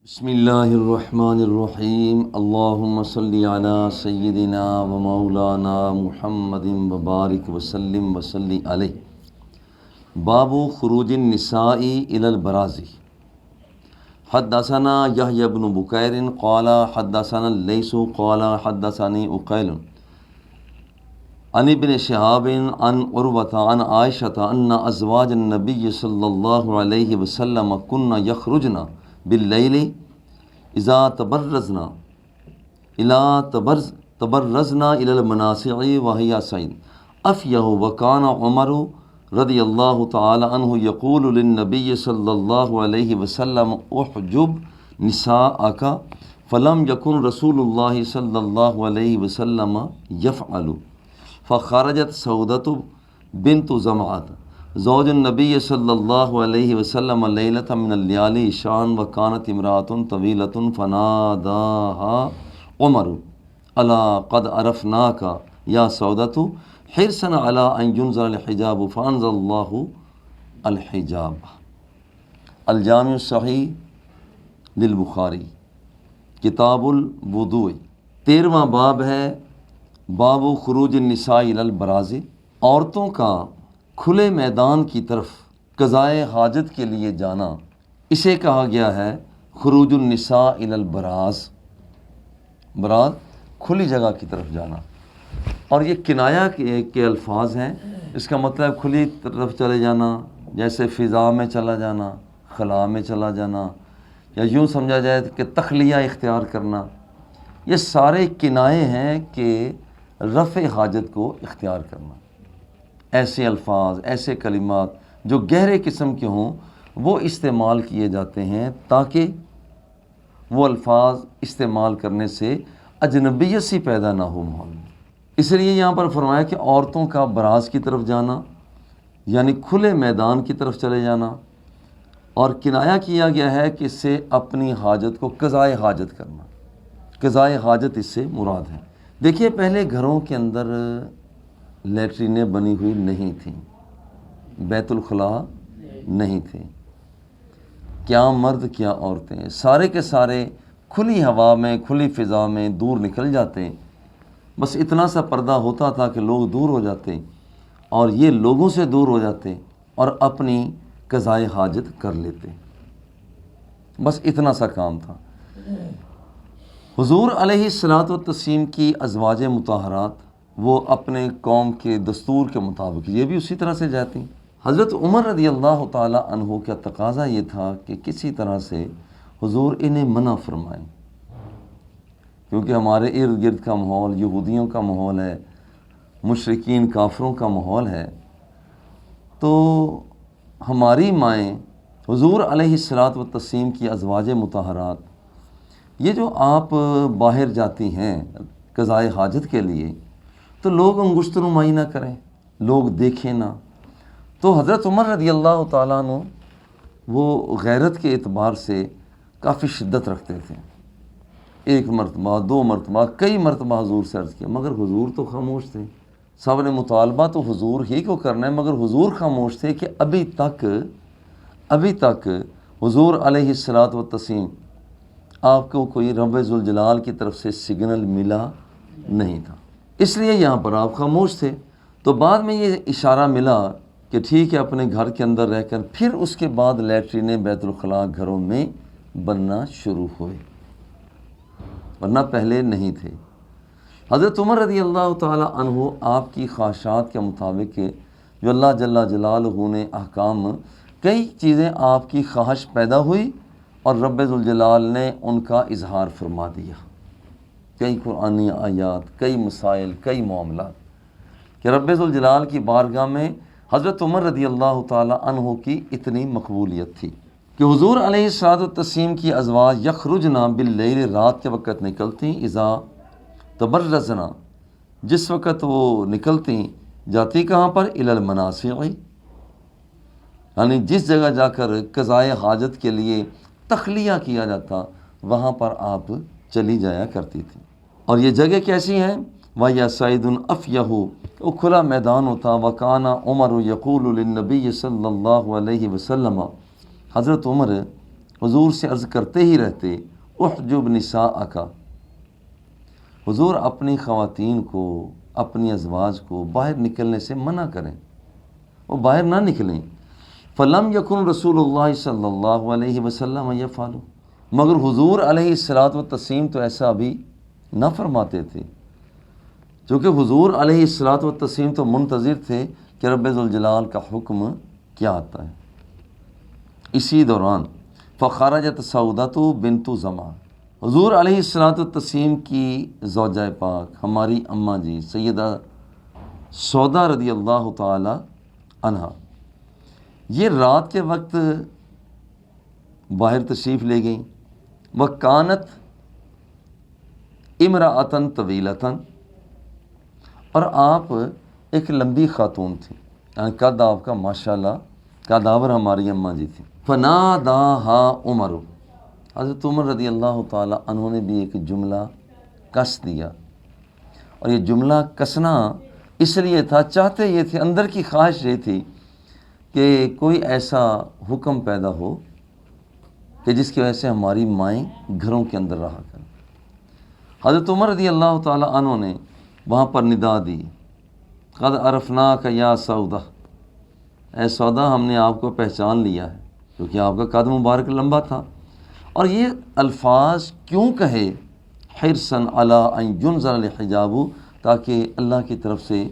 بسم اللہ الرحمن الرحیم اللہم صلی علی سیدنا و مولانا محمد وبارک وسلم وصلی علیہ۔ باب خروج النساء الی البراز۔ حدثنا یحیی بن بکیر قال حدثنا اللیث قال حدثنی عقیل عن ابن شہاب عن عروۃ عن عائشۃ ان ازواج النبی صلی اللہ علیہ وسلم کن یخرجن باللیل اذا تبرزنا الى المناصع وهي سعید افیہ وکان عمر رضی اللہ تعالی عنہ یقول للنبی صلی اللہ علیہ وسلم احجب نساءک فلم یکن رسول اللہ صلی اللہ علیہ وسلم یفعل فخرجت سودۃ بنت زمعۃ زوج النبی صلی اللہ علیہ وسلم لیلۃ من اللیالی عشاء وکانت امرأۃ طویلۃ فناداها عمر الا قد عرفناک یا سودۃ حرصا علی ان ينزل الحجاب فانزل اللہ الحجاب۔ الجامع الصحیح للبخاری کتاب الوضوء 13واں باب ہے باب خروج النساء الی البراز، عورتوں کا کھلے میدان کی طرف قضائے حاجت کے لیے جانا، اسے کہا گیا ہے خروج النساء الی البراز، براز کھلی جگہ کی طرف جانا، اور یہ کنایا کے الفاظ ہیں۔ اس کا مطلب کھلی طرف چلے جانا، جیسے فضا میں چلا جانا، خلا میں چلا جانا، یا یوں سمجھا جائے کہ تخلیہ اختیار کرنا، یہ سارے کنائے ہیں کہ رفع حاجت کو اختیار کرنا۔ ایسے الفاظ، ایسے کلمات جو گہرے قسم کے ہوں وہ استعمال کیے جاتے ہیں تاکہ وہ الفاظ استعمال کرنے سے اجنبیت سی پیدا نہ ہو ماحول میں۔ اس لیے یہاں پر فرمایا کہ عورتوں کا براز کی طرف جانا یعنی کھلے میدان کی طرف چلے جانا، اور کنایا کیا گیا ہے کہ اس سے اپنی حاجت کو قضائے حاجت کرنا، قضائے حاجت اس سے مراد ہے۔ دیکھیے پہلے گھروں کے اندر لیٹرینیں بنی ہوئی نہیں تھیں، بیت الخلاء نہیں تھے، کیا مرد کیا عورتیں سارے کے سارے کھلی ہوا میں، کھلی فضا میں دور نکل جاتے، بس اتنا سا پردہ ہوتا تھا کہ لوگ دور ہو جاتے اور یہ لوگوں سے دور ہو جاتے اور اپنی قضائے حاجت کر لیتے، بس اتنا سا کام تھا۔ حضور علیہ الصلوۃ والتسلیم کی ازواج مطہرات وہ اپنے قوم کے دستور کے مطابق یہ بھی اسی طرح سے جاتی۔ حضرت عمر رضی اللہ تعالی عنہ کا تقاضا یہ تھا کہ کسی طرح سے حضور انہیں منع فرمائیں، کیونکہ ہمارے ارد گرد کا ماحول یہودیوں کا ماحول ہے، مشرکین کافروں کا ماحول ہے، تو ہماری مائیں حضور علیہ الصلوۃ والتسلیم کی ازواج مطہرات یہ جو آپ باہر جاتی ہیں قضائے حاجت کے لیے تو لوگ انگشت نمائی نہ کریں، لوگ دیکھیں نہ، تو حضرت عمر رضی اللہ تعالیٰ عنہ وہ غیرت کے اعتبار سے کافی شدت رکھتے تھے۔ ایک مرتبہ، دو مرتبہ، کئی مرتبہ حضور سے عرض کیا، مگر حضور تو خاموش تھے۔ سب نے مطالبہ تو حضور ہی کو کرنا ہے، مگر حضور خاموش تھے کہ ابھی تک حضور علیہ الصلوۃ والتسلیم آپ کو کوئی رب ذوالجلال کی طرف سے سگنل ملا نہیں تھا، اس لیے یہاں پر آپ خاموش تھے۔ تو بعد میں یہ اشارہ ملا کہ ٹھیک ہے اپنے گھر کے اندر رہ کر، پھر اس کے بعد لیٹرینیں بیت الخلاء گھروں میں بننا شروع ہوئے، ورنہ پہلے نہیں تھے۔ حضرت عمر رضی اللہ تعالی عنہ آپ کی خواہشات کے مطابق جو اللہ جل جلالہ نے احکام، کئی چیزیں آپ کی خواہش پیدا ہوئی اور رب ذوالجلال نے ان کا اظہار فرما دیا، کئی قرآنی آیات، کئی مسائل، کئی معاملات، کہ رب ذوالجلال کی بارگاہ میں حضرت عمر رضی اللہ تعالی عنہ کی اتنی مقبولیت تھی کہ حضور علیہ الصلوۃ والتسلیم کی ازواج یخرجنا باللیل، رات کے وقت نکلتی، اذا تبرزنا، جس وقت وہ نکلتی جاتی کہاں پر، الی المناصع، یعنی جس جگہ جا کر قضائے حاجت کے لیے تخلیہ کیا جاتا وہاں پر آپ چلی جایا کرتی تھی۔ اور یہ جگہ کیسی ہیں، وَيَا سَعِدٌ أَفْيَهُ، وہ کھلا میدان ہوتا، وَكَانَ عُمَرُ يَقُولُ لِلنَّبِيِّ صلی اللہ علیہ وسلم، حضرت عمر حضور سے عرض کرتے ہی رہتے احجب نساءک، حضور اپنی خواتین کو، اپنی ازواج کو باہر نکلنے سے منع کریں، وہ باہر نہ نکلیں۔ فلم یکن رسول اللہ صلی اللہ علیہ وسلم یفعل، مگر حضور علیہ الصلاۃ والتسلیم تو ایسا ابھی نہ فرماتے تھے، چونکہ حضور علیہ الصلاۃ والتسلیم تو منتظر تھے کہ رب ذوالجلال کا حکم کیا آتا ہے۔ اسی دوران فخرجت سودۃ بنت زمعہ، حضور علیہ الصلاۃ والتسلیم کی زوجہ پاک ہماری اماں جی سیدہ سودا رضی اللہ تعالی عنہا، یہ رات کے وقت باہر تشریف لے گئیں۔ وکانت امرأۃ طویلۃ، اور آپ ایک لمبی خاتون تھیں، یعنی قد آپ کا ماشاءاللہ قداور ہماری اماں جی تھیں۔ فناداہا عمر، حضرت عمر رضی اللہ تعالی عنہ نے بھی ایک جملہ کس دیا، اور یہ جملہ کسنا اس لیے تھا، چاہتے یہ تھے، اندر کی خواہش یہ تھی کہ کوئی ایسا حکم پیدا ہو کہ جس کی وجہ سے ہماری مائیں گھروں کے اندر رہا کریں۔ حضرت عمر رضی اللہ تعالی عنہ نے وہاں پر ندا دی، قد عرفناک یا سودہ، اے سودا ہم نے آپ کو پہچان لیا ہے، کیونکہ آپ کا قد مبارک لمبا تھا۔ اور یہ الفاظ کیوں کہے؟ حرصاً علی ان ینظر الحجاب، تاکہ اللہ کی طرف سے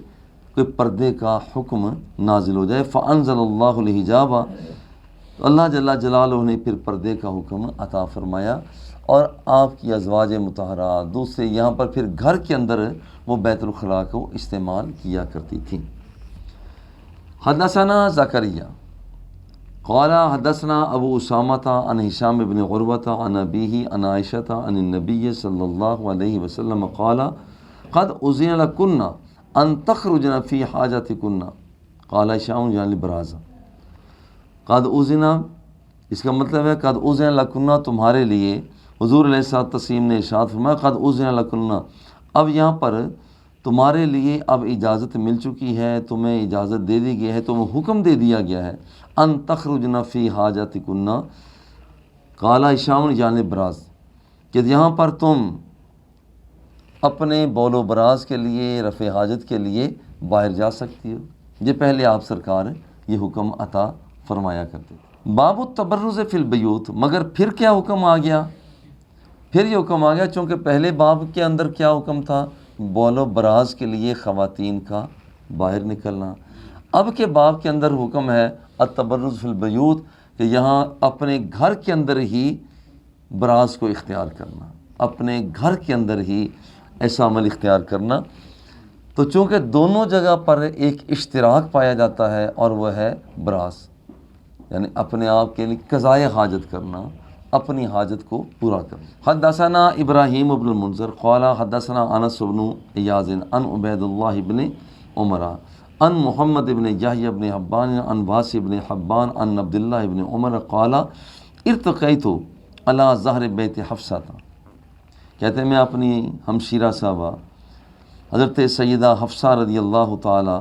کوئی پردے کا حکم نازل ہو جائے۔ فانزل اللہ الحجاب، اللہ جل جلالہ نے پھر پردے کا حکم عطا فرمایا، اور آپ کی ازواج مطہرات دوسرے یہاں پر پھر گھر کے اندر وہ بیت الخلاء کو استعمال کیا کرتی تھیں۔ حدثنا زکریا قال حدثنا ابو اسامہ عن ہشام بن عروہ عن ابیہ عن عائشہ عن النبی صلی اللہ علیہ وسلم قال قد اذن لکن ان تخرجن فی حاجتکن، قال ہشام یعنی براز، قد اذن اس کا مطلب ہے قد اذن لکن، تمہارے لیے حضور علیہ الصلوۃ والتسلیم نے ارشاد فرمایا قد اذن لکن، اب یہاں پر تمہارے لیے اب اجازت مل چکی ہے، تمہیں اجازت دے دی گئی ہے، تمہیں حکم دے دیا گیا ہے، ان تخرجن فی حاجتکن، قال ہشام یعنی براز، کہ یہاں پر تم اپنے بول و براز کے لیے، رفع حاجت کے لیے باہر جا سکتی ہو۔ یہ پہلے آپ سرکار یہ حکم عطا فرمایا کرتے تھے۔ باب التبرز فی البیوت، مگر پھر کیا حکم آ گیا؟ پھر یہ حکم آ گیا، چونکہ پہلے باب کے اندر کیا حکم تھا؟ بول و براز کے لیے خواتین کا باہر نکلنا، اب کے باب کے اندر حکم ہے التبرز فی البیوت، کہ یہاں اپنے گھر کے اندر ہی براز کو اختیار کرنا، اپنے گھر کے اندر ہی ایسا عمل اختیار کرنا۔ تو چونکہ دونوں جگہ پر ایک اشتراک پایا جاتا ہے، اور وہ ہے براز، یعنی اپنے آپ کے لیے قضائے حاجت کرنا، اپنی حاجت کو پورا کرنا۔ حدثنا ابراہیم بن المنذر قال حدثنا انس بن ایاز عن عبید اللہ بن عمر عن محمد بن یحیی بن حبان عن واصع بن حبان عن عبداللہ بن عمر قال ارتقیت علی ظہر بیت حفصہ، کہتے ہیں میں اپنی ہمشیرہ صاحبہ حضرت سیدہ حفصہ رضی اللہ تعالی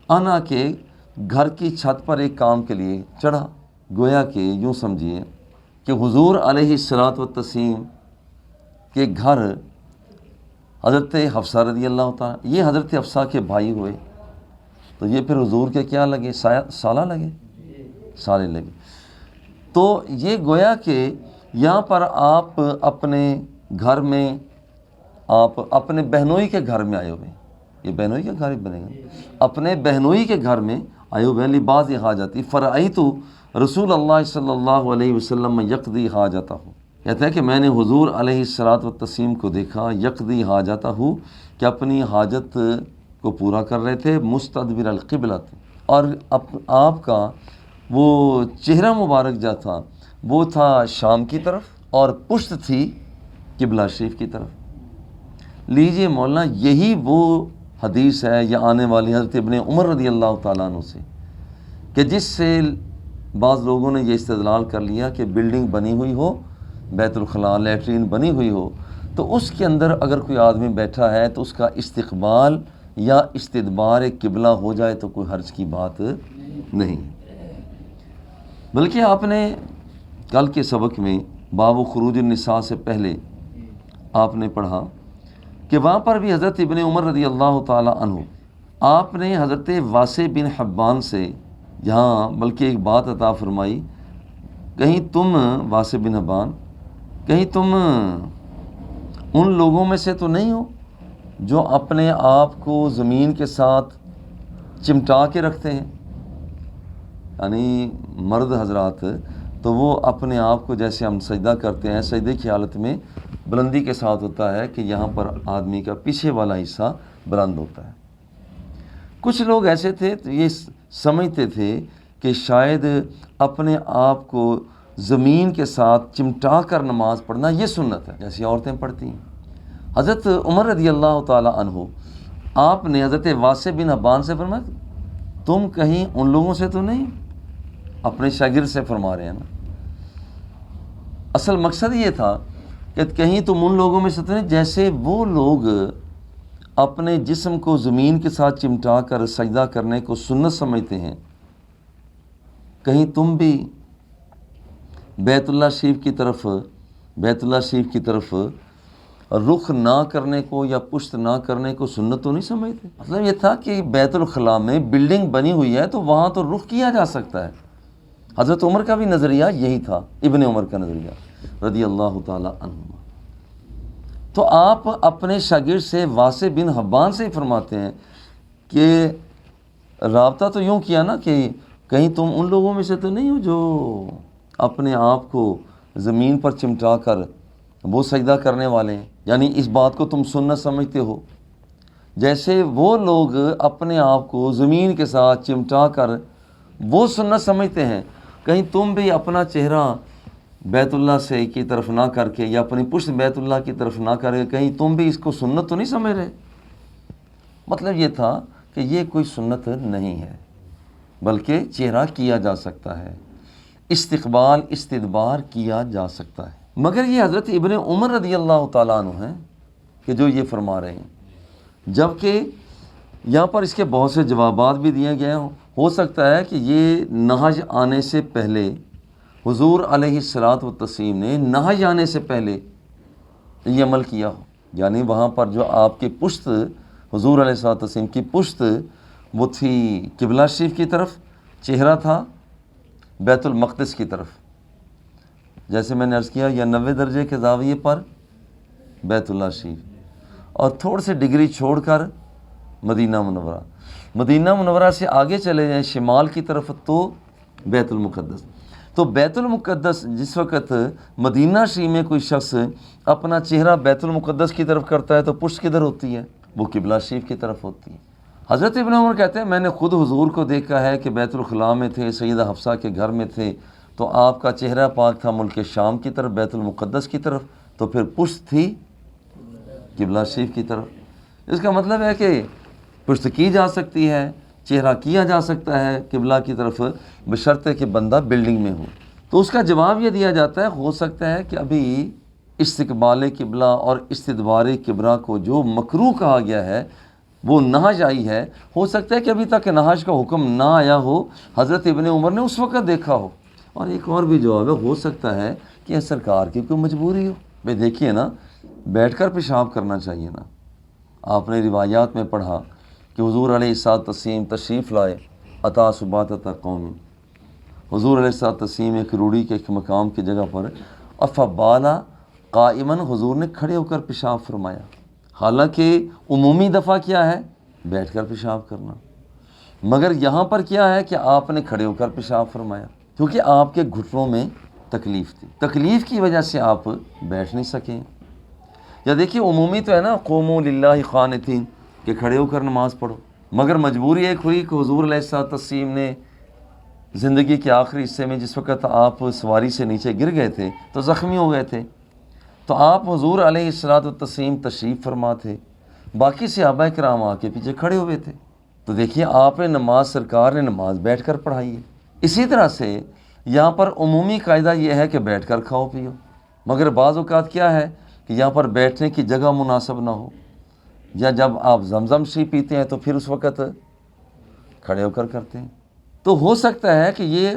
عنہا کے گھر کی چھت پر ایک کام کے لیے چڑھا، گویا کہ یوں سمجھیے کہ حضور علیہ الصلوۃ والتسلیم کے گھر حضرت حفصہ رضی اللہ تعالی، یہ حضرت حفصہ کے بھائی ہوئے، تو یہ پھر حضور کے کیا لگے؟ سالہ لگے، سالے لگے۔ تو یہ گویا کہ یہاں پر آپ اپنے گھر میں، آپ اپنے بہنوئی کے گھر میں آئے ہوئے ہیں، یہ بہنوئی کا گھر بنے گا، اپنے بہنوئی کے گھر میں آئے ہوئے ہیں، لباس حاجتی فرأیت رسول اللہ صلی اللہ علیہ وسلم یقضی حاجتہ، کہتا ہے کہ میں نے حضور علیہ الصلوۃ والتسلیم کو دیکھا یقضی حاجتہ، کہ اپنی حاجت کو پورا کر رہے تھے، مستدبر القبلۃ، اور آپ کا وہ چہرہ مبارک جو تھا وہ تھا شام کی طرف، اور پشت تھی قبلہ شریف کی طرف۔ لیجئے مولانا، یہی وہ حدیث ہے یا آنے والی حضرت ابن عمر رضی اللہ تعالیٰ عنہ سے، کہ جس سے بعض لوگوں نے یہ استدلال کر لیا کہ بلڈنگ بنی ہوئی ہو، بیت الخلاء لیٹرین بنی ہوئی ہو، تو اس کے اندر اگر کوئی آدمی بیٹھا ہے تو اس کا استقبال یا استدبار قبلہ ہو جائے تو کوئی حرج کی بات نہیں، بلکہ آپ نے کل کے سبق میں باب خروج النساء سے پہلے آپ نے پڑھا کہ وہاں پر بھی حضرت ابن عمر رضی اللہ تعالی عنہ آپ نے حضرت واسع بن حبان سے یہاں بلکہ ایک بات عطا فرمائی، کہیں تم واسع بن حبان، کہیں تم ان لوگوں میں سے تو نہیں ہو جو اپنے آپ کو زمین کے ساتھ چمٹا کے رکھتے ہیں؟ یعنی مرد حضرات تو وہ اپنے آپ کو جیسے ہم سجدہ کرتے ہیں، سجدے کی حالت میں بلندی کے ساتھ ہوتا ہے کہ یہاں پر آدمی کا پیچھے والا حصہ بلند ہوتا ہے۔ کچھ لوگ ایسے تھے تو یہ سمجھتے تھے کہ شاید اپنے آپ کو زمین کے ساتھ چمٹا کر نماز پڑھنا یہ سنت ہے، جیسی عورتیں پڑھتی ہیں۔ حضرت عمر رضی اللہ تعالی عنہ آپ نے حضرت واسع بن حبان سے فرمایا تم کہیں ان لوگوں سے تو نہیں؟ اپنے شاگرد سے فرما رہے ہیں نا۔ اصل مقصد یہ تھا کہ کہیں تم ان لوگوں میں سے تو نہیں جیسے وہ لوگ اپنے جسم کو زمین کے ساتھ چمٹا کر سجدہ کرنے کو سنت سمجھتے ہیں، کہیں تم بھی بیت اللہ شریف کی طرف رخ نہ کرنے کو یا پشت نہ کرنے کو سنت تو نہیں سمجھتے؟ مطلب یہ تھا کہ بیت الخلاء میں بلڈنگ بنی ہوئی ہے تو وہاں تو رخ کیا جا سکتا ہے۔ حضرت عمر کا بھی نظریہ یہی تھا، ابن عمر کا نظریہ رضی اللہ تعالی عنہ۔ تو آپ اپنے شاگرد سے واسع بن حبان سے ہی فرماتے ہیں کہ رابطہ تو یوں کیا نا کہ کہیں تم ان لوگوں میں سے تو نہیں ہو جو اپنے آپ کو زمین پر چمٹا کر وہ سجدہ کرنے والے ہیں، یعنی اس بات کو تم سنت سمجھتے ہو جیسے وہ لوگ اپنے آپ کو زمین کے ساتھ چمٹا کر وہ سنت سمجھتے ہیں، کہیں تم بھی اپنا چہرہ بیت اللہ سے کی طرف نہ کر کے یا اپنی پشت بیت اللہ کی طرف نہ کر کے کہیں تم بھی اس کو سنت تو نہیں سمجھ رہے؟ مطلب یہ تھا کہ یہ کوئی سنت نہیں ہے، بلکہ چہرہ کیا جا سکتا ہے، استقبال استدبار کیا جا سکتا ہے۔ مگر یہ حضرت ابن عمر رضی اللہ تعالیٰ عنہ ہیں کہ جو یہ فرما رہے ہیں، جبکہ یہاں پر اس کے بہت سے جوابات بھی دیے گئے ہوں۔ ہو سکتا ہے کہ یہ نہج آنے سے پہلے حضور علیہ الصلاۃ والتسلیم نے نہج آنے سے پہلے یہ عمل کیا ہو، یعنی وہاں پر جو آپ کی پشت حضور علیہ الصلاۃ والتسلیم کی پشت وہ تھی قبلہ شریف کی طرف، چہرہ تھا بیت المقدس کی طرف، جیسے میں نے عرض کیا یا 90 درجے کے زاویے پر بیت اللہ شریف، اور تھوڑے سے ڈگری چھوڑ کر مدینہ منورہ سے آگے چلے جائیں شمال کی طرف تو بیت المقدس۔ تو بیت المقدس جس وقت مدینہ شریف میں کوئی شخص اپنا چہرہ بیت المقدس کی طرف کرتا ہے تو پشت کدھر ہوتی ہے؟ وہ قبلہ شریف کی طرف ہوتی ہے۔ حضرت ابن عمر کہتے ہیں میں نے خود حضور کو دیکھا ہے کہ بیت الخلاء میں تھے، سیدہ حفصہ کے گھر میں تھے، تو آپ کا چہرہ پاک تھا ملک شام کی طرف بیت المقدس کی طرف، تو پھر پشت تھی قبلہ شریف کی طرف۔ اس کا مطلب ہے کہ پشت کی جا سکتی ہے، چہرہ کیا جا سکتا ہے قبلہ کی طرف، بشرطے کہ بندہ بلڈنگ میں ہو۔ تو اس کا جواب یہ دیا جاتا ہے ہو سکتا ہے کہ ابھی استقبال قبلہ اور استدبار قبلہ کو جو مکروہ کہا گیا ہے وہ نہج آئی ہے، ہو سکتا ہے کہ ابھی تک نہج کا حکم نہ آیا ہو، حضرت ابن عمر نے اس وقت دیکھا ہو۔ اور ایک اور بھی جواب ہے، ہو سکتا ہے کہ سرکار کی کوئی مجبوری ہو۔ بھئی دیکھیے نا، بیٹھ کر پیشاب کرنا چاہیے نا۔ آپ نے روایات میں پڑھا کہ حضور علیہ الصلوۃ والتسلیم تشریف لائے عطا سباتۃ قوم، حضور علیہ الصلوۃ والتسلیم ایک روڑی کے ایک مقام کی جگہ پر افبالا قائمن، حضور نے کھڑے ہو کر پیشاب فرمایا، حالانکہ عمومی دفعہ کیا ہے؟ بیٹھ کر پیشاب کرنا، مگر یہاں پر کیا ہے کہ آپ نے کھڑے ہو کر پیشاب فرمایا کیونکہ آپ کے گھٹنوں میں تکلیف تھی، تکلیف کی وجہ سے آپ بیٹھ نہیں سکیں۔ یا دیکھیے عمومی تو ہے نا قوموا للہ قانتین کہ کھڑے ہو کر نماز پڑھو، مگر مجبوری ایک ہوئی کہ حضور علیہ الصلوۃ والتسلیم نے زندگی کے آخری حصے میں جس وقت آپ سواری سے نیچے گر گئے تھے تو زخمی ہو گئے تھے، تو آپ حضور علیہ الصلوۃ والتسلیم تشریف فرما تھے، باقی صحابہ کرام آ کے پیچھے کھڑے ہوئے تھے، تو دیکھیے آپ نے نماز، سرکار نے نماز بیٹھ کر پڑھائی ہے۔ اسی طرح سے یہاں پر عمومی قاعدہ یہ ہے کہ بیٹھ کر کھاؤ پیو، مگر بعض اوقات کیا ہے کہ یہاں پر بیٹھنے کی جگہ مناسب نہ ہو، یا جب آپ زمزم شریف پیتے ہیں تو پھر اس وقت کھڑے ہو کر کرتے ہیں، تو ہو سکتا ہے کہ یہ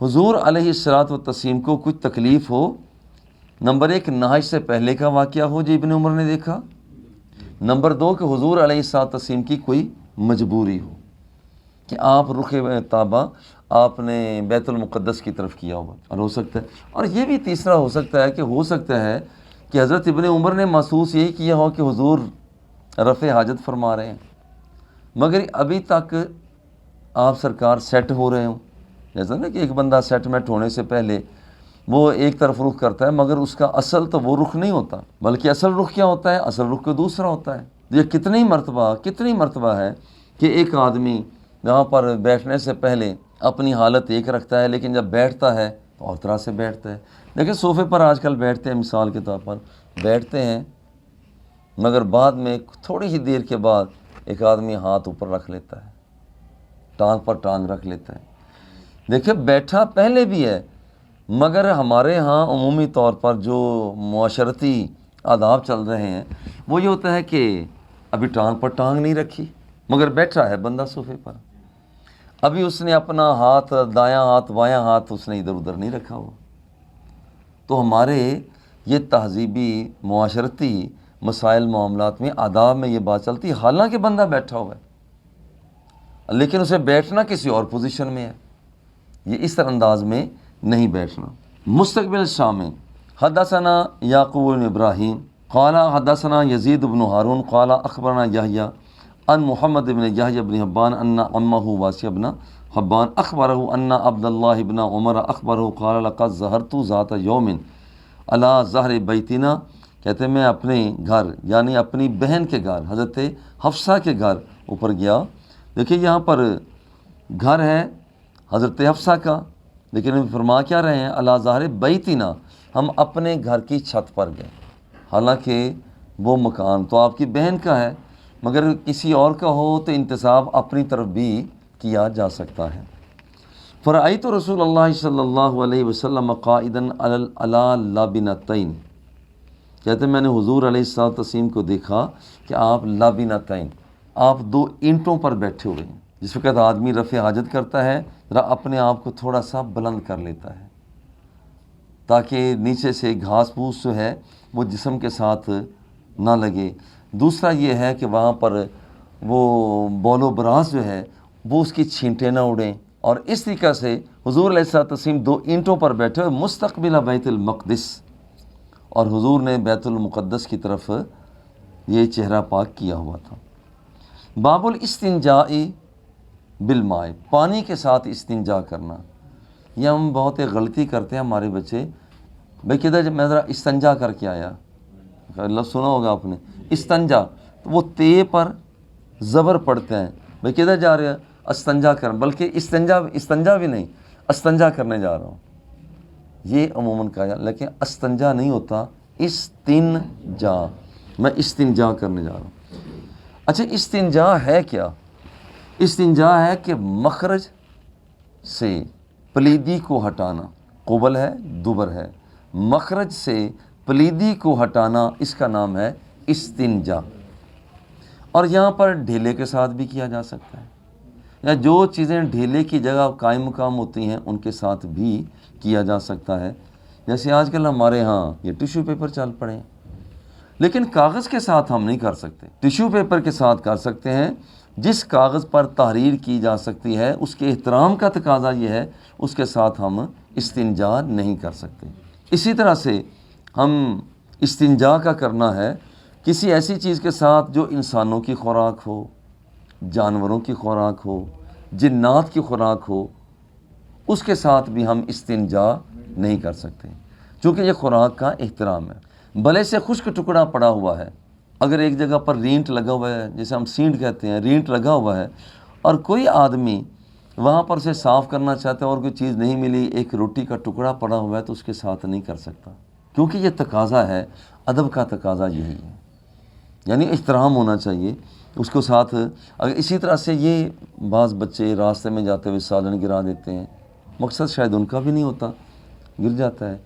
حضور علیہ الصلوۃ والتسلیم کو کچھ تکلیف ہو، نمبر 1 نہائش سے پہلے کا واقعہ ہو جو ابن عمر نے دیکھا، نمبر 2 کہ حضور علیہ الصلوۃ والتسلیم کی کوئی مجبوری ہو کہ آپ رخ طابہ آپ نے بیت المقدس کی طرف کیا ہوا، اور ہو سکتا ہے، اور یہ بھی تیسرا ہو سکتا ہے کہ ہو سکتا ہے کہ حضرت ابن عمر نے محسوس یہی کیا ہو کہ حضور رفع حاجت فرما رہے ہیں، مگر ابھی تک آپ سرکار سیٹ ہو رہے ہوں، جیسا نا کہ ایک بندہ سیٹ میٹ ہونے سے پہلے وہ ایک طرف رخ کرتا ہے، مگر اس کا اصل تو وہ رخ نہیں ہوتا، بلکہ اصل رخ کیا ہوتا ہے؟ اصل رخ کوئی دوسرا ہوتا ہے۔ یہ کتنی مرتبہ ہے کہ ایک آدمی یہاں پر بیٹھنے سے پہلے اپنی حالت ایک رکھتا ہے، لیکن جب بیٹھتا ہے تو اور طرح سے بیٹھتا ہے۔ لیکن صوفے پر آج کل بیٹھتے ہیں، مثال کے طور پر بیٹھتے ہیں، مگر بعد میں تھوڑی ہی دیر کے بعد ایک آدمی ہاتھ اوپر رکھ لیتا ہے، ٹانگ پر ٹانگ رکھ لیتا ہے۔ دیکھیں بیٹھا پہلے بھی ہے، مگر ہمارے ہاں عمومی طور پر جو معاشرتی آداب چل رہے ہیں وہ یہ ہوتا ہے کہ ابھی ٹانگ پر ٹانگ نہیں رکھی، مگر بیٹھا ہے بندہ صوفے پر، ابھی اس نے اپنا ہاتھ دایاں ہاتھ بایاں ہاتھ اس نے ادھر ادھر نہیں رکھا ہوا۔ تو ہمارے یہ تہذیبی معاشرتی مسائل معاملات میں آداب میں یہ بات چلتی ہے، حالانکہ بندہ بیٹھا ہوا ہے لیکن اسے بیٹھنا کسی اور پوزیشن میں ہے، یہ اس طرح انداز میں نہیں بیٹھنا۔ مستقبل شامل حدثنا یعقوب بن ابراہیم قال حدثنا یزید بن ہارون قال اخبرنا یحییٰ ان محمد بن یحییٰ بن حبان ان عمہ واسع بن حبان اخبرہ ان عبد اللہ بن عمر اخبرہ قال لقد ظہرت ذات یوم علی ظہر بیتنا، کہتے ہیں میں اپنے گھر یعنی اپنی بہن کے گھر حضرت حفصہ کے گھر اوپر گیا۔ دیکھیے یہاں پر گھر ہے حضرت حفصہ کا، لیکن فرما کیا رہے ہیں؟ علی ظہر بیتنا، ہم اپنے گھر کی چھت پر گئے، حالانکہ وہ مکان تو آپ کی بہن کا ہے، مگر کسی اور کا ہو تو انتساب اپنی طرف بھی کیا جا سکتا ہے۔ فرأیت رسول اللہ صلی اللہ علیہ وسلم قائدا علی لابنتین، کہتے ہیں میں نے حضور علیہ الصلوۃ والتسلیم کو دیکھا کہ آپ لابنتین، آپ 2 اینٹوں پر بیٹھے ہوئے ہیں۔ جس وقت آدمی رفع حاجت کرتا ہے ذرا اپنے آپ کو تھوڑا سا بلند کر لیتا ہے تاکہ نیچے سے گھاس پھوس جو ہے وہ جسم کے ساتھ نہ لگے۔ دوسرا یہ ہے کہ وہاں پر وہ بول و براز جو ہے وہ اس کی چھینٹیں نہ اڑیں، اور اس طریقہ سے حضور علیہ الصلوۃ والتسلیم 2 اینٹوں پر بیٹھے ہوئے مستقبل بیت المقدس، اور حضور نے بیت المقدس کی طرف یہ چہرہ پاک کیا ہوا تھا۔ باب الاستنجاء بالماء، پانی کے ساتھ استنجا کرنا۔ یہ ہم بہت ایک غلطی کرتے ہیں ہمارے بچے، بھئی کدھر میں ذرا استنجا کر کے آیا، لفظ سنا ہوگا آپ نے استنجا، تو وہ تے پر زبر پڑھتے ہیں، بھئی کدھر جا رہے ہیں؟ استنجا کرنا، بلکہ استنجا بھی نہیں، استنجا کرنے جا رہا ہوں، یہ عموماً کہا جاتا، لیکن استنجا نہیں ہوتا، استنجا، میں استنجا کرنے جا رہا ہوں۔ اچھا استنجا ہے کیا؟ استنجا ہے کہ مخرج سے پلیدی کو ہٹانا، قبل ہے دبر ہے، مخرج سے پلیدی کو ہٹانا، اس کا نام ہے استنجا۔ اور یہاں پر ڈھیلے کے ساتھ بھی کیا جا سکتا ہے، یا جو چیزیں ڈھیلے کی جگہ قائم مقام ہوتی ہیں ان کے ساتھ بھی کیا جا سکتا ہے، جیسے آج کل ہمارے ہاں یہ ٹیشو پیپر چل پڑے ہیں، لیکن کاغذ کے ساتھ ہم نہیں کر سکتے، ٹیشو پیپر کے ساتھ کر سکتے ہیں۔ جس کاغذ پر تحریر کی جا سکتی ہے اس کے احترام کا تقاضا یہ ہے، اس کے ساتھ ہم استنجا نہیں کر سکتے۔ اسی طرح سے ہم استنجا کا کرنا ہے کسی ایسی چیز کے ساتھ جو انسانوں کی خوراک ہو، جانوروں کی خوراک ہو، جنات کی خوراک ہو، اس کے ساتھ بھی ہم استنجا نہیں کر سکتے، چونکہ یہ خوراک کا احترام ہے۔ بھلے سے خشک ٹکڑا پڑا ہوا ہے، اگر ایک جگہ پر رینٹ لگا ہوا ہے، جسے ہم سینٹ کہتے ہیں، رینٹ لگا ہوا ہے، اور کوئی آدمی وہاں پر اسے صاف کرنا چاہتا ہے اور کوئی چیز نہیں ملی، ایک روٹی کا ٹکڑا پڑا ہوا ہے، تو اس کے ساتھ نہیں کر سکتا، کیونکہ یہ تقاضا ہے، ادب کا تقاضا یہی ہے، یعنی احترام ہونا چاہیے اس کو ساتھ۔ اگر اسی طرح سے یہ بعض بچے راستے میں جاتے ہوئے سالن گرا دیتے ہیں، مقصد شاید ان کا بھی نہیں ہوتا، گر جاتا ہے،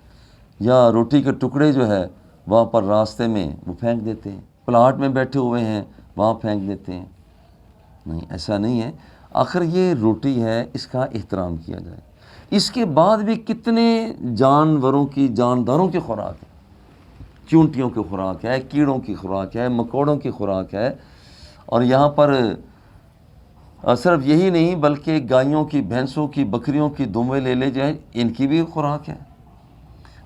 یا روٹی کے ٹکڑے جو ہے وہاں پر راستے میں وہ پھینک دیتے ہیں، پلاٹ میں بیٹھے ہوئے ہیں وہاں پھینک دیتے ہیں، نہیں ایسا نہیں ہے۔ آخر یہ روٹی ہے، اس کا احترام کیا جائے۔ اس کے بعد بھی کتنے جانوروں کی جانداروں کی خوراک ہے، چونٹیوں کی خوراک ہے، کیڑوں کی خوراک ہے، مکوڑوں کی خوراک ہے، اور یہاں پر صرف یہی نہیں بلکہ گائیوں کی، بھینسوں کی، بکریوں کی، دمبے لے لے جائیں، ان کی بھی خوراک ہے،